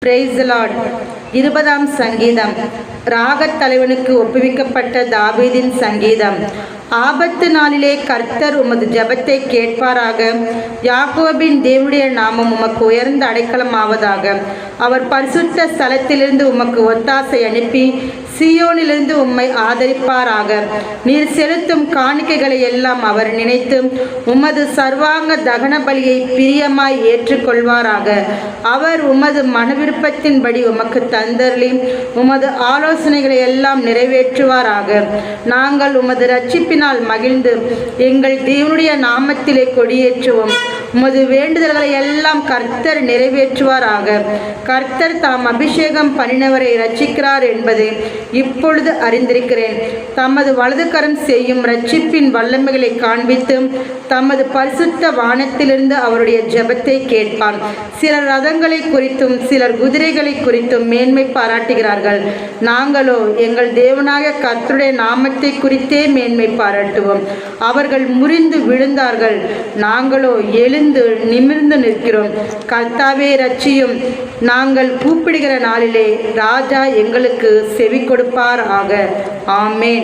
Praise the Lord. 20ஆம் சங்கீதம். ராகத் தலைவனுக்கு ஒப்புவிக்கப்பட்ட தாவீதின் சங்கீதம். ஆபத்து நாளிலே கர்த்தர் உமது ஜெபத்தை கேட்பாராக. யாக்கோபின் தேவனுடைய நாமம் உமக்கு உயர்ந்த அடைக்கலம் ஆவதாக. அவர் பரிசுத்த ஸ்தலத்திலிருந்து உமக்கு ஒத்தாசை அனுப்பி சீயோனிலிருந்து உம்மை ஆதரிப்பாராக. நீர் செலுத்தும் காணிக்கைகளை எல்லாம் அவர் நினைத்து உமது சர்வாங்க தகன பலியை பிரியமாய் ஏற்றுக்கொள்வாராக. அவர் உமது மனவிருப்பத்தின்படி உமக்கு தந்தருளி உமது ஆலோசனைகளை எல்லாம் நிறைவேற்றுவாராக. நாங்கள் உமது ரட்சிப்பினால் மகிழ்ந்து எங்கள் தேவனுடைய நாமத்திலே கொடியேற்றுவோம். உமது வேண்டுதல்களை எல்லாம் கர்த்தர் நிறைவேற்றுவாராக. கர்த்தர் தாம் அபிஷேகம் பண்ணினவரை ரட்சிக்கிறார் என்பதை இப்பொழுது அறிந்திருக்கிறேன். தமது வலதுகரம் செய்யும் ரட்சிப்பின் வல்லமைகளை காண்பித்து தமது பரிசுத்த வானத்திலிருந்து அவருடைய ஜெபத்தை கேட்பான். சிலர் ரதங்களை குறித்தும் சிலர் குதிரைகளை குறித்தும் மேன்மை பாராட்டுகிறார்கள். நாங்களோ எங்கள் தேவனாக கர்த்தருடைய நாமத்தை குறித்தே மேன்மை பாராட்டுவோம். அவர்கள் முறிந்து விழுந்தார்கள், நாங்களோ எழுந்து நிமிர்ந்து நிற்கிறோம். கர்த்தாவே ரட்சியும். நாங்கள் கூப்பிடுகிற நாளிலே ராஜா எங்களுக்கு செவி கொடுப்பார் ஆக. ஆமென்.